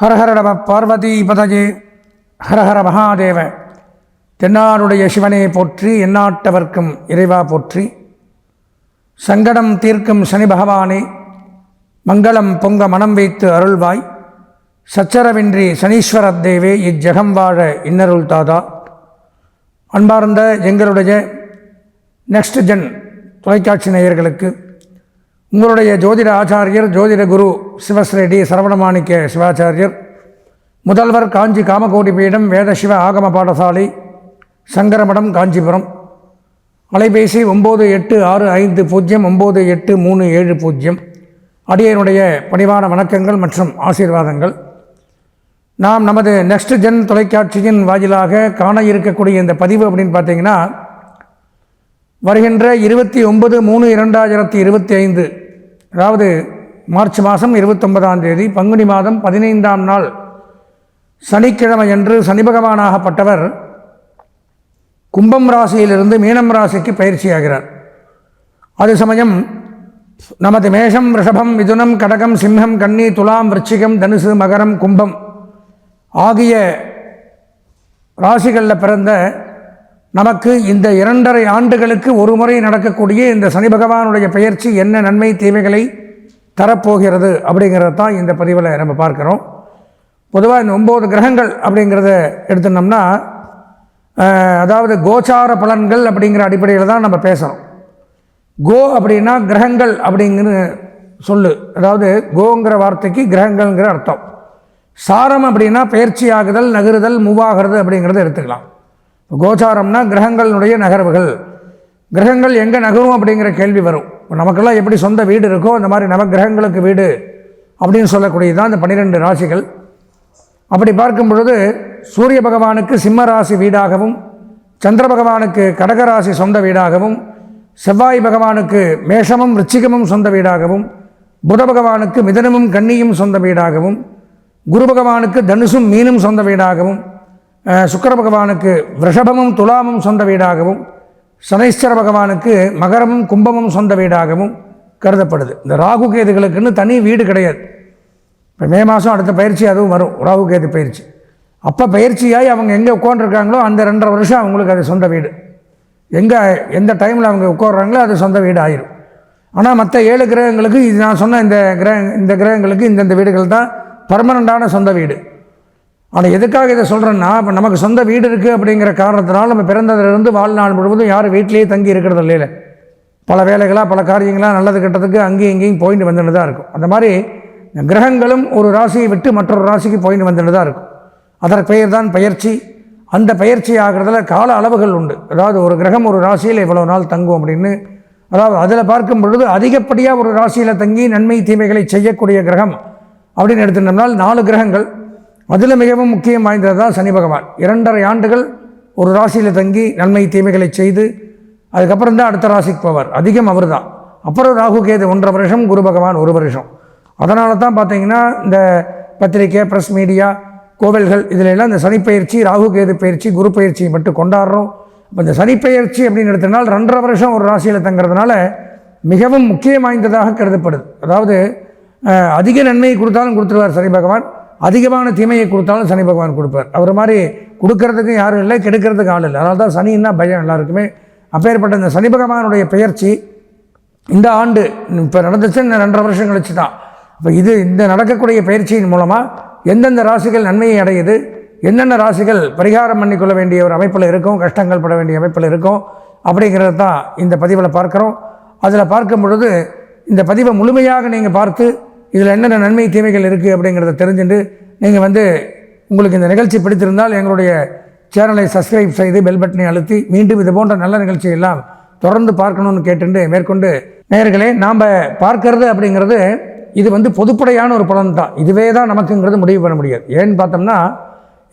ஹரஹர நம பார்வதி பதஜே ஹரஹர மகாதேவ. தென்னாடுடைய சிவனே போற்றி, எந்நாட்டவர்க்கும் இறைவா போற்றி. சங்கடம் தீர்க்கும் சனி பகவானே, மங்களம் பொங்க மனம் வைத்து அருள்வாய். சச்சரவின்றி சனீஸ்வரத் தேவே, இஜ்ஜகம் வாழ இன்னருள் தாதா. அன்பார்ந்த எங்களுடைய நெக்ஸ்ட் ஜென் தொலைக்காட்சி நேயர்களுக்கு உங்களுடைய ஜோதிட ஆச்சாரியர் ஜோதிட குரு சிவஸ்ரீ சரவணமாணிக்க சிவாச்சாரியர், முதல்வர் காஞ்சி காமகோடி பீடம் வேத சிவ ஆகம பாடசாலை, சங்கரமடம், காஞ்சிபுரம். அலைபேசி 9865098370. அடியனுடைய பணிவான வணக்கங்கள் மற்றும் ஆசீர்வாதங்கள். நாம் நமது நெக்ஸ்ட் ஜென் தொலைக்காட்சியின் வாயிலாக காண இருக்கக்கூடிய இந்த பதிவு அப்படின்னு பார்த்தீங்கன்னா, வருகின்ற 29/3/2025, அதாவது மார்ச் மாதம் 29ஆம் தேதி பங்குனி மாதம் 15ஆம் நாள் சனிக்கிழமையன்று சனி பகவானாகப்பட்டவர் கும்பம் ராசியிலிருந்து மீனம் ராசிக்கு பயிற்சியாகிறார். அது சமயம் நமது மேஷம், ரிஷபம், மிதுனம், கடகம், சிம்மம், கன்னி, துலாம், விருச்சிகம், தனுசு, மகரம், கும்பம் ஆகிய ராசிகளில் பிறந்த நமக்கு இந்த 2.5 ஆண்டுகளுக்கு ஒரு முறை நடக்கக்கூடிய இந்த சனி பகவானுடைய பெயர்ச்சி என்ன நன்மை தீமைகளை தரப்போகிறது அப்படிங்கிறது தான் இந்த பதிவில் நம்ம பார்க்குறோம். பொதுவாக இந்த 9 கிரகங்கள் அப்படிங்கிறத எடுத்துனோம்னா, அதாவது கோச்சார பலன்கள் அப்படிங்கிற அடிப்படையில் தான் நம்ம பேசுகிறோம். கோ அப்படின்னா கிரகங்கள் அப்படிங்கிற சொல்லு, அதாவது கோங்கிற வார்த்தைக்கு கிரகங்கள்ங்கிற அர்த்தம். சாரம் அப்படின்னா பயிற்சி ஆகுதல், நகருதல், மூவாகிறது அப்படிங்கிறத எடுத்துக்கலாம். கோச்சாரம்னா கிரகங்களுடைய நகர்வுகள். கிரகங்கள் எங்கே நகரும் அப்படிங்கிற கேள்வி வரும். நமக்கெல்லாம் எப்படி சொந்த வீடு இருக்கோ அந்த மாதிரி நவகிரகங்களுக்கு வீடு அப்படின்னு சொல்லக்கூடியது தான் இந்த 12 ராசிகள். அப்படி பார்க்கும் பொழுது சூரிய பகவானுக்கு சிம்ம ராசி வீடாகவும், சந்திர பகவானுக்கு கடகராசி சொந்த வீடாகவும், செவ்வாய் பகவானுக்கு மேஷமும் ரிச்சிகமும் சொந்த வீடாகவும், புத பகவானுக்கு மிதனமும் கன்னியும் சொந்த வீடாகவும், குரு பகவானுக்கு தனுசும் மீனும் சொந்த வீடாகவும், சுக்கிர பகவானுக்கு ரிஷபமும் துலாமும் சொந்த வீடாகவும், சனீஸ்வர பகவானுக்கு மகரமும் கும்பமும் சொந்த வீடாகவும் கருதப்படுது. இந்த ராகு கேதுகளுக்குன்னு தனி வீடு கிடையாது. இப்போ மே மாதம் அடுத்த பயிற்சி அதுவும் வரும், ராகு கேது பயிற்சி. அப்போ பயிற்சியாகி அவங்க எங்கே உட்காந்துருக்காங்களோ அந்த 2.5 வருஷம் அவங்களுக்கு அது சொந்த வீடு. எந்த டைமில் அவங்க உட்காடுறாங்களோ அது சொந்த வீடு ஆயிரும். ஆனால் மற்ற 7 கிரகங்களுக்கு இது நான் சொன்ன இந்த கிரகங்களுக்கு இந்தந்த வீடுகள் தான் பர்மனண்டான சொந்த வீடு. ஆனால் எதுக்காக இதை சொல்கிறேன்னா, இப்போ நமக்கு சொந்த வீடு இருக்குது அப்படிங்கிற காரணத்தினால நம்ம பிறந்ததிலிருந்து வாழ்நாள் முழுவதும் யாரும் வீட்டிலேயே தங்கி இருக்கிறது இல்லை. பல வேலைகளாக பல காரியங்களாக நல்லது கெட்டதுக்கு அங்கேயும் இங்கேயும் போயிட்டு வந்துட்டு தான் இருக்கும். அந்த மாதிரி கிரகங்களும் ஒரு ராசியை விட்டு மற்றொரு ராசிக்கு போயிட்டு வந்துட்டு தான் இருக்கும். அதற்கு பெயர் தான் பயிற்சி. அந்த பயிற்சி ஆகிறதுல கால அளவுகள் உண்டு. அதாவது ஒரு கிரகம் ஒரு ராசியில் இவ்வளோ நாள் தங்கும் அப்படின்னு, அதாவது அதில் பார்க்கும் பொழுது அதிகப்படியாக ஒரு ராசியில் தங்கி நன்மை தீமைகளை செய்யக்கூடிய கிரகம் அப்படின்னு எடுத்துட்டோம்னால் 4 கிரகங்கள். அதில் மிகவும் முக்கியம் வாய்ந்தது தான் சனி பகவான். 2.5 ஆண்டுகள் ஒரு ராசியில் தங்கி நன்மை தீமைகளை செய்து அதுக்கப்புறம் தான் அடுத்த ராசிக்கு போவார். அதிகம் அவர் தான். அப்புறம் ராகு கேது 1.5 வருஷம், குரு பகவான் 1 வருஷம். அதனால தான் பார்த்தீங்கன்னா இந்த பத்திரிக்கை, ப்ரெஸ், மீடியா, கோவில்கள் இதிலெல்லாம் இந்த சனிப்பயிற்சி, ராகு கேது பயிற்சி, குரு பயிற்சியை மட்டும் கொண்டாடுறோம். இப்போ இந்த சனிப்பயிற்சி அப்படின்னு எடுத்தனால் 2.5 வருஷம் ஒரு ராசியில் தங்கிறதுனால மிகவும் முக்கியம் வாய்ந்ததாக கருதப்படுது. அதாவது அதிக நன்மையை கொடுத்தாலும் கொடுத்துருவார் சனி பகவான், அதிகமான தீமையை கொடுத்தாலும் சனி பகவான் கொடுப்பார். அவர் மாதிரி கொடுக்கறதுக்கு யாரும் இல்லை, கெடுக்கிறதுக்கு ஆள் இல்லை. அதனால தான் சனின்னா பயம் எல்லாருக்குமே. அப்பேற்பட்ட இந்த சனி பகவானுடைய பெயர்ச்சி இந்த ஆண்டு இப்போ நடந்துச்சு, இந்த 2.5 வருஷம் கழிச்சு தான். இப்போ இந்த நடக்கக்கூடிய பயிற்சியின் மூலமாக எந்தெந்த ராசிகள் நன்மையை அடையுது, என்னென்ன ராசிகள் பரிகாரம் பண்ணிக்கொள்ள வேண்டிய ஒரு அமைப்பில் இருக்கும், கஷ்டங்கள் பட வேண்டிய அமைப்பில் இருக்கும் அப்படிங்கிறது தான் இந்த பதிவில் பார்க்குறோம். அதில் பார்க்கும் பொழுது இந்த பதிவை முழுமையாக நீங்கள் பார்த்து இதில் என்னென்ன நன்மை தீமைகள் இருக்குது அப்படிங்கிறத தெரிஞ்சுட்டு நீங்கள் உங்களுக்கு இந்த நிகழ்ச்சி பிடித்திருந்தால் எங்களுடைய சேனலை சப்ஸ்கிரைப் செய்து பெல் பட்டனை அழுத்தி மீண்டும் இது போன்ற நல்ல நிகழ்ச்சியெல்லாம் தொடர்ந்து பார்க்கணும்னு கேட்டுண்டு மேற்கொண்டு நேயர்களே, நாம் பார்க்கறது அப்படிங்கிறது இது பொதுப்படையான ஒரு பலன் தான். இதுவே தான் நமக்குங்கிறது முடிவு பண்ண முடியாது. ஏன்னு பார்த்தோம்னா,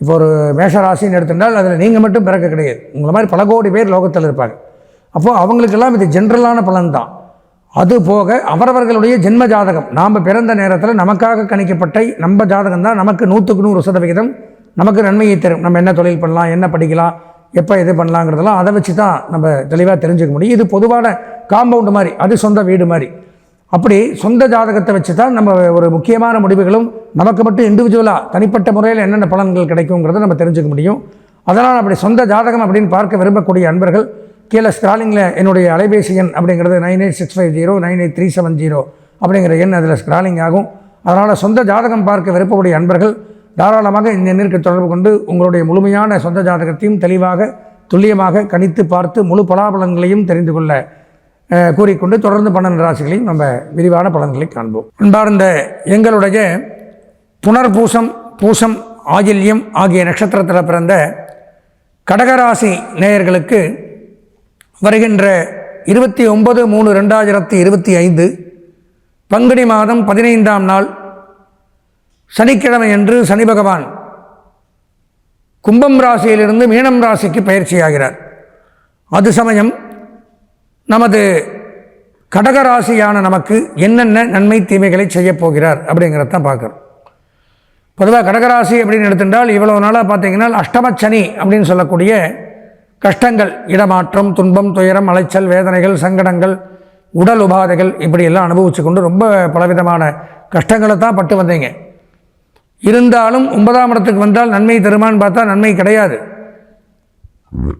இப்போ ஒரு மேஷராசின்னு எடுத்துட்டால் அதில் நீங்கள் மட்டும் பிறக்க கிடையாது. உங்களை மாதிரி பல கோடி பேர் லோகத்தில் இருப்பாங்க. அப்போது அவங்களுக்கெல்லாம் இது ஜென்ரலான பலன் தான். அது போக அவரவர்களுடைய ஜென்ம ஜாதகம், நாம் பிறந்த நேரத்தில் நமக்காக கணிக்கப்பட்ட நம்ம ஜாதகம் தான் நமக்கு 100க்கு 100% நமக்கு நன்மையை தரும். நம்ம என்ன தொழில் பண்ணலாம், என்ன படிக்கலாம், எப்போ இது பண்ணலாங்கிறதெல்லாம் அதை வச்சு தான் நம்ம தெளிவாக தெரிஞ்சுக்க முடியும். இது பொதுவான காம்பவுண்டு மாதிரி, அது சொந்த வீடு மாதிரி. அப்படி சொந்த ஜாதகத்தை வச்சு தான் நம்ம ஒரு முக்கியமான முடிவுகளும் நமக்கு மட்டும் இண்டிவிஜுவலாக தனிப்பட்ட முறையில் என்னென்ன பலன்கள் கிடைக்குங்கிறத நம்ம தெரிஞ்சுக்க முடியும். அதனால் அப்படி சொந்த ஜாதகம் அப்படின்னு பார்க்க விரும்பக்கூடிய அன்பர்கள் கீழே ஸ்க்ராலிங்கில் என்னுடைய அலைபேசி எண் அப்படிங்கிறது 9865098370 அப்படிங்கிற எண் அதில் ஸ்க்ராலிங் ஆகும். அதனால் சொந்த ஜாதகம் பார்க்க விருப்பக்கூடிய அன்பர்கள் தாராளமாக இந்த எண்ணிற்கு தொடர்பு கொண்டு உங்களுடைய முழுமையான சொந்த ஜாதகத்தையும் தெளிவாக துல்லியமாக கணித்து பார்த்து முழு பலாபலன்களையும் தெரிந்து கொள்ள கூறிக்கொண்டு தொடர்ந்து 12 ராசிகளையும் நம்ம விரிவான பலன்களை காண்போம். அன்பார்ந்த எங்களுடைய புனர்பூசம், பூசம், ஆயில்யம் ஆகிய நட்சத்திரத்தில் பிறந்த கடகராசி நேயர்களுக்கு வருகின்ற 29/3/2025 பங்குனி மாதம் 15ஆம் நாள் சனிக்கிழமை அன்று சனி பகவான் கும்பம் ராசியிலிருந்து மீனம் ராசிக்கு பயிற்சியாகிறார். அது சமயம் நமது கடகராசியான நமக்கு என்னென்ன நன்மை தீமைகளை செய்யப் போகிறார் அப்படிங்கிறதான் பார்க்குறோம். பொதுவாக கடகராசி அப்படின்னு எடுத்துட்டால் இவ்வளோ நாளாக பார்த்தீங்கன்னா அஷ்டமச்சனி அப்படின்னு சொல்லக்கூடிய கஷ்டங்கள், இடமாற்றம், துன்பம், துயரம், அலைச்சல், வேதனைகள், சங்கடங்கள், உடல் உபாதைகள் இப்படியெல்லாம் அனுபவித்து கொண்டு ரொம்ப பலவிதமான கஷ்டங்களை தான் பட்டு வந்தீங்க. இருந்தாலும் 9ஆம் இடத்துக்கு வந்தால் நன்மை தருமான்னு பார்த்தா நன்மை கிடையாது.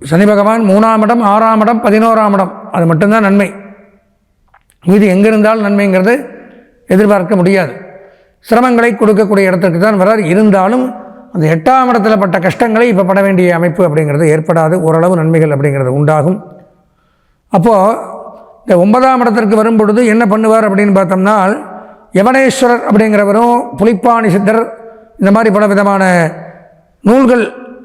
சனி பகவான் 3ஆம் இடம், 6ஆம் இடம், 11ஆம் இடம் அது மட்டும்தான் நன்மை. இது எங்கே இருந்தாலும் நன்மைங்கிறது எதிர்பார்க்க முடியாது. சிரமங்களை கொடுக்கக்கூடிய இடத்துக்கு தான் வரார். இருந்தாலும் அந்த 8ஆம் இடத்துல பட்ட கஷ்டங்களை இப்போ பட வேண்டிய அமைப்பு அப்படிங்கிறது ஏற்படாது. ஓரளவு நன்மைகள் அப்படிங்கிறது உண்டாகும். அப்போது இந்த 9ஆம் இடத்திற்கு வரும்பொழுது என்ன பண்ணுவார் அப்படின்னு பார்த்தோம்னா, யவனேஸ்வரர் அப்படிங்கிறவரும் புலிப்பாணி சித்தர் இந்த மாதிரி பல விதமான நூல்கள்,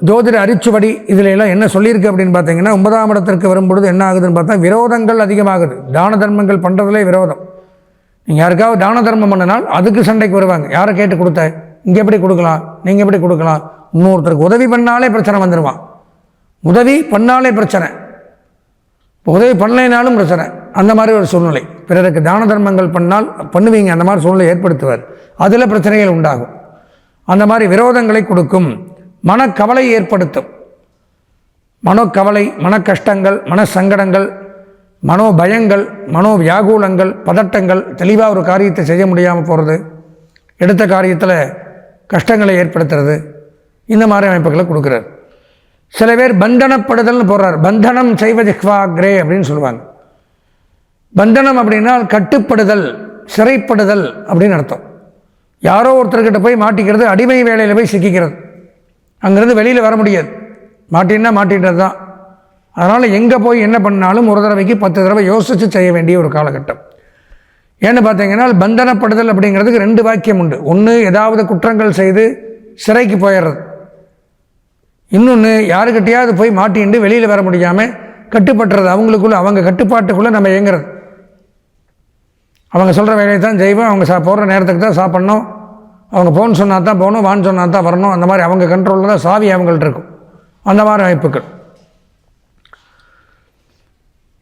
ஜோதிட அரிச்சுவடி இதில் எல்லாம் என்ன சொல்லியிருக்கு அப்படின்னு பார்த்தீங்கன்னா, 9ஆம் இடத்திற்கு வரும்பொழுது என்ன ஆகுதுன்னு பார்த்தா விரோதங்கள் அதிகமாகுது. தான தர்மங்கள் பண்ணுறதுலே விரோதம். நீங்கள் யாருக்காவது தான தர்மம் பண்ணினால் அதுக்கு சண்டைக்கு வருவாங்க. யாரை கேட்டு கொடுத்த, இங்கே எப்படி கொடுக்கலாம், நீங்கள் எப்படி கொடுக்கலாம், இன்னொருத்தருக்கு உதவி பண்ணாலே பிரச்சனை வந்துடுவான். உதவி பண்ணாலே பிரச்சனை, உதவி பண்ணலைனாலும் பிரச்சனை. அந்த மாதிரி ஒரு சூழ்நிலை. பிறருக்கு தான தர்மங்கள் பண்ணால் பண்ணுவீங்க, அந்த மாதிரி சூழ்நிலை ஏற்படுத்துவார். அதில் பிரச்சனைகள் உண்டாகும். அந்த மாதிரி விரோதங்களை கொடுக்கும், மனக்கவலை ஏற்படுத்தும். மனக்கவலை, மன கஷ்டங்கள், மன சங்கடங்கள், மனோபயங்கள், மனோ வியாகுலங்கள், பதட்டங்கள், தெளிவாக ஒரு காரியத்தை செய்ய முடியாமல் போகிறது, எடுத்த காரியத்தில் கஷ்டங்களை ஏற்படுத்துறது, இந்த மாதிரி அமைப்புகளை கொடுக்குறார். சில பேர் பந்தனப்படுதல்னு போடுறார். பந்தனம் செய்வ ஜிஹ்வாக்ரே அப்படின்னு சொல்லுவாங்க. பந்தனம் அப்படின்னா கட்டுப்படுதல், சிறைப்படுதல் அப்படின்னு அர்த்தம். யாரோ ஒருத்தர்கிட்ட போய் மாட்டிக்கிறது, அடிமை வேலையில் போய் சிக்கிக்கிறது, அங்கேருந்து வெளியில் வர முடியாது. மாட்டின்னா மாட்டின்றது தான். அதனால் எங்கே போய் என்ன பண்ணாலும் ஒரு தடவைக்கு 10 தடவை யோசித்து செய்ய வேண்டிய ஒரு காலகட்டம். ஏன்னு பார்த்தீங்கன்னா, பந்தனப்படுதல் அப்படிங்கிறதுக்கு 2 வாக்கியம் உண்டு. ஒன்று, ஏதாவது குற்றங்கள் செய்து சிறைக்கு போயிடுறது. இன்னொன்று, யாருக்கிட்டையாவது போய் மாட்டின்ட்டு வெளியில் வர முடியாமல் கட்டுப்பட்டுறது. அவங்களுக்குள்ளே, அவங்க கட்டுப்பாட்டுக்குள்ளே நம்ம இயங்குறது. அவங்க சொல்கிற வேலையை தான் செய்வோம், அவங்க போடுற நேரத்துக்கு தான் சாப்பிட்ணும், அவங்க போன்னு சொன்னால் தான் போகணும், வான்னு சொன்னால் தான் வரணும். அந்த மாதிரி அவங்க கண்ட்ரோலில் தான் சாவி அவங்கள்ட்ட இருக்கும். அந்த மாதிரி அமைப்புகள்.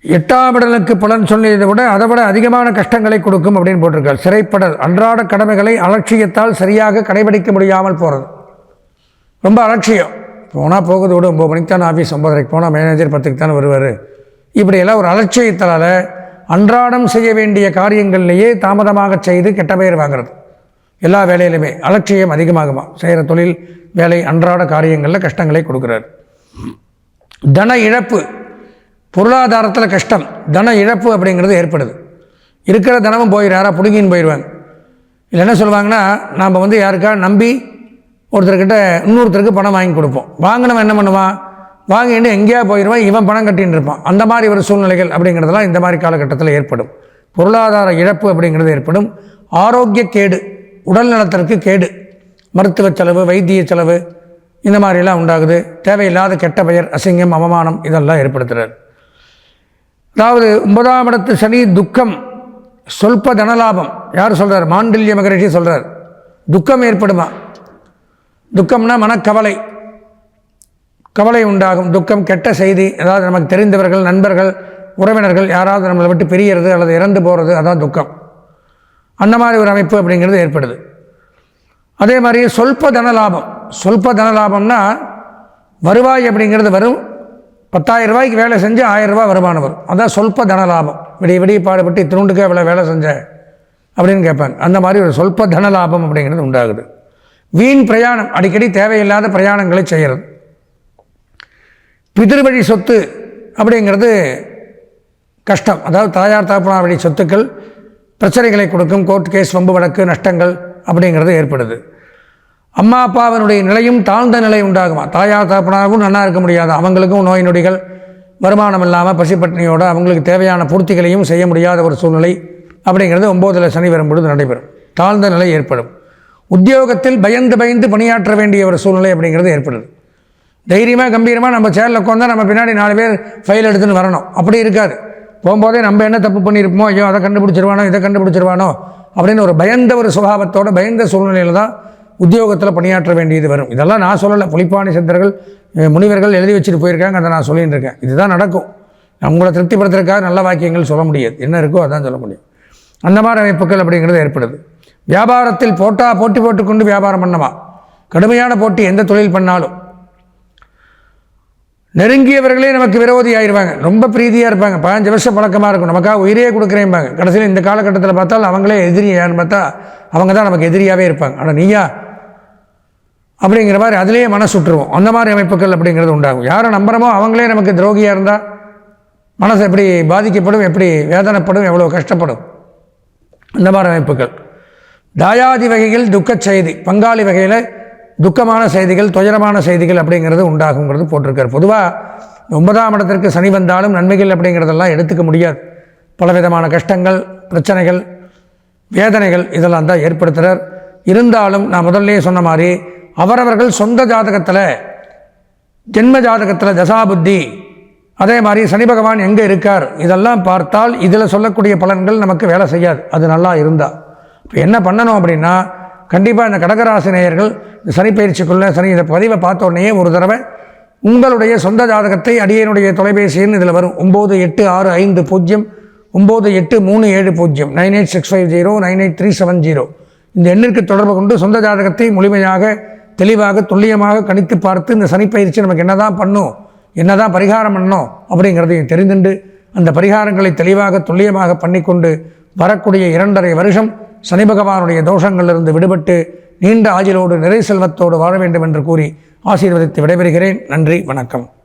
8ஆம் இடனுக்கு பலன் சொல்லியதை விட அதை விட அதிகமான கஷ்டங்களை கொடுக்கும் அப்படின்னு போட்டிருக்கார். சிறைப்படல், அன்றாட கடமைகளை அலட்சியத்தால் சரியாக கடைபிடிக்க முடியாமல் போகிறது. ரொம்ப அலட்சியம். போனால் போகுது விட, 9 மணிக்கு தான் ஆஃபீஸ், 9:30 போனால் மேனேஜர் 10க்கு தானே வருவார். இப்படியெல்லாம் ஒரு அலட்சியத்தால் அன்றாடம் செய்ய வேண்டிய காரியங்கள்லேயே தாமதமாக செய்து கெட்ட பெயர் வாங்கிறது. எல்லா வேலையிலுமே அலட்சியம் அதிகமாகுமா. செய்கிற தொழில், வேலை, அன்றாட காரியங்களில் கஷ்டங்களை கொடுக்குறார். தன இழப்பு, பொருளாதாரத்தில் கஷ்டம், தன இழப்பு அப்படிங்கிறது ஏற்படுது. இருக்கிற தனமும் போயிடுறாரா, பிடுங்கின்னு போயிடுவாங்க. இல்லை என்ன சொல்லுவாங்கன்னா, நாம் யாருக்கா நம்பி ஒருத்தர்கிட்ட இன்னொருத்தருக்கு பணம் வாங்கி கொடுப்போம். வாங்கினவன் என்ன பண்ணுவான், வாங்கிட்டு எங்கேயா போயிடுவான், இவன் பணம் கட்டின்னு இருப்பான். அந்த மாதிரி ஒரு சூழ்நிலைகள் அப்படிங்கிறதெல்லாம் இந்த மாதிரி காலகட்டத்தில் ஏற்படும். பொருளாதார இழப்பு அப்படிங்கிறது ஏற்படும். ஆரோக்கிய கேடு, உடல் நலத்திற்கு கேடு, மருத்துவ செலவு, வைத்திய செலவு, இந்த மாதிரிலாம் உண்டாகுது. தேவையில்லாத கெட்ட பெயர், அசிங்கம், அவமானம் இதெல்லாம் ஏற்படுத்துகிறார். அதாவது 9ஆம் இடத்து சனி துக்கம், சொல்ப தனலாபம். யார் சொல்கிறார்? மாண்டல்ய மகரிஷி சொல்கிறார். துக்கம் ஏற்படுமா? துக்கம்னா மனக்கவலை, கவலை உண்டாகும். துக்கம், கெட்ட செய்தி, அதாவது நமக்கு தெரிந்தவர்கள், நண்பர்கள், உறவினர்கள் யாராவது நம்மளை விட்டு பிரியறது அல்லது இறந்து போகிறது, அதான் துக்கம். அந்த மாதிரி ஒரு அமைப்பு அப்படிங்கிறது ஏற்படுது. அதே மாதிரி சொல்ப தனலாபம். சொல்ப தனலாபம்னா வருவாய் அப்படிங்கிறது வரும். 10,000 ரூபாய்க்கு வேலை செஞ்சு 1000 ரூபாய் வருமானம் வரும். அதான் சொல்ப தனலாபம். விடிய பாடுபட்டு இத்தினுண்டுக்கு எவ்வளோ வேலை செஞ்ச அப்படின்னு கேட்பாங்க. அந்த மாதிரி ஒரு சொல்ப தன லாபம் அப்படிங்கிறது உண்டாகுது. வீண் பிரயாணம், அடிக்கடி தேவையில்லாத பிரயாணங்களை செய்கிறது. பிதிர்வழி சொத்து அப்படிங்கிறது கஷ்டம். அதாவது தாயார் தகப்பனார் வழி சொத்துக்கள் பிரச்சனைகளை கொடுக்கும். கோர்ட் கேஸ், வம்பு வழக்கு, நஷ்டங்கள் அப்படிங்கிறது ஏற்படுது. அம்மா அப்பாவினுடைய நிலையும் தாழ்ந்த நிலை உண்டாகுமா. தாயார் தகப்பனாரும் நல்லா இருக்க முடியாது, அவங்களுக்கும் நோய் நொடிகள், வருமானம் இல்லாமல் பசிப்பட்டினியோடு அவங்களுக்கு தேவையான பூர்த்திகளையும் செய்ய முடியாத ஒரு சூழ்நிலை அப்படிங்கிறது 9ல் சனி வரும்பொழுது நடைபெறும். தாழ்ந்த நிலை ஏற்படும். உத்தியோகத்தில் பயந்து பயந்து பணியாற்ற வேண்டிய ஒரு சூழ்நிலை அப்படிங்கிறது ஏற்படுது. தைரியமாக கம்பீரமாக நம்ம சேரில் உட்காந்தா நம்ம பின்னாடி 4 பேர் ஃபைல் எடுத்துன்னு வரணும், அப்படி இருக்காது. போகும்போதே நம்ம என்ன தப்பு பண்ணியிருப்போமோ, ஐயோ அதை கண்டுபிடிச்சிருவானோ இதை கண்டுபிடிச்சிருவானோ அப்படின்னு ஒரு பயந்த ஒரு சுபாவத்தோடு பயந்த சூழ்நிலையில் தான் உத்தியோகத்தில் பணியாற்ற வேண்டியது வரும். இதெல்லாம் நான் சொல்லலை, புலிப்பாணி சித்தர்கள் முனிவர்கள் எழுதி வச்சுட்டு போயிருக்காங்க, அதை நான் சொல்லிகிட்டு இருக்கேன். இதுதான் நடக்கும். உங்களை திருப்திப்படுத்துறதுக்காக நல்ல வாக்கியங்கள் சொல்ல முடியாது, என்ன இருக்கோ அதான் சொல்ல முடியும். அந்த மாதிரி அமைப்புகள் அப்படிங்கிறது ஏற்படுது. வியாபாரத்தில் போட்டி போட்டுக்கொண்டு வியாபாரம் பண்ணவா, கடுமையான போட்டி எந்த தொழில் பண்ணாலும். நெருங்கியவர்களே நமக்கு விரோதி ஆயிடுவாங்க, ரொம்ப பிரீதியாக இருப்பாங்க, 15 வருஷம் பழக்கமாக இருக்கும், நமக்காக உயிரே கொடுக்குறேன்பாங்க. கடைசியில் இந்த காலகட்டத்தில் பார்த்தால் அவங்களே எதிரி யாருன்னு பார்த்தா அவங்க தான் நமக்கு எதிரியாகவே இருப்பாங்க. ஆனால் நீயா அப்படிங்கிற மாதிரி அதிலேயே மனசு விட்டுருவோம். அந்த மாதிரி அமைப்புகள் அப்படிங்கிறது உண்டாகும். யாரை நம்புகிறோமோ அவங்களே நமக்கு துரோகியாக இருந்தால் மனசு எப்படி பாதிக்கப்படும், எப்படி வேதனைப்படும், எவ்வளோ கஷ்டப்படும். அந்த மாதிரி அமைப்புகள். தாயாதி வகைகள் துக்க செய்தி, பங்காளி வகையில் துக்கமான செய்திகள், துயரமான செய்திகள் அப்படிங்கிறது உண்டாகுங்கிறது போட்டிருக்கார். பொதுவாக 9ஆம் இடத்திற்கு சனி வந்தாலும் நன்மைகள் அப்படிங்கிறதெல்லாம் எடுத்துக்க முடியாது. பலவிதமான கஷ்டங்கள், பிரச்சனைகள், வேதனைகள் இதெல்லாம் தான் ஏற்படுத்துகிறார். இருந்தாலும் நான் முதல்ல சொன்ன மாதிரி அவரவர்கள் சொந்த ஜாதகத்தில், ஜென்ம ஜாதகத்தில் தசாபுத்தி, அதே மாதிரி சனி பகவான் எங்கே இருக்கார் இதெல்லாம் பார்த்தால் இதில் சொல்லக்கூடிய பலன்கள் நமக்கு வேலை செய்யாது. அது நல்லா இருந்தால் இப்போ என்ன பண்ணணும் அப்படின்னா, கண்டிப்பாக இந்த கடகராசி நேயர்கள் இந்த சனி பயிற்சிக்குள்ளே இந்த பதிவை பார்த்த உடனே ஒரு தடவை உங்களுடைய சொந்த ஜாதகத்தை அடியனுடைய தொலைபேசியின் இதில் வரும் 9865 9837 98650 98370 இந்த எண்ணிற்கு தொடர்பு கொண்டு சொந்த ஜாதகத்தை முழுமையாக தெளிவாக துல்லியமாக கணித்து பார்த்து இந்த சனிப்பயிற்சி நமக்கு என்னதான் பண்ணும், என்னதான் பரிகாரம் பண்ணணும் அப்படிங்கிறதையும் தெரிந்துண்டு அந்த பரிகாரங்களை தெளிவாக துல்லியமாக பண்ணிக்கொண்டு வரக்கூடிய 2.5 வருஷம் சனி பகவானுடைய தோஷங்களிலிருந்து விடுபட்டு நீண்ட ஆயுளோடு நிறை செல்வத்தோடு வாழ வேண்டும் என்று கூறி ஆசீர்வதித்து விடைபெறுகிறேன். நன்றி, வணக்கம்.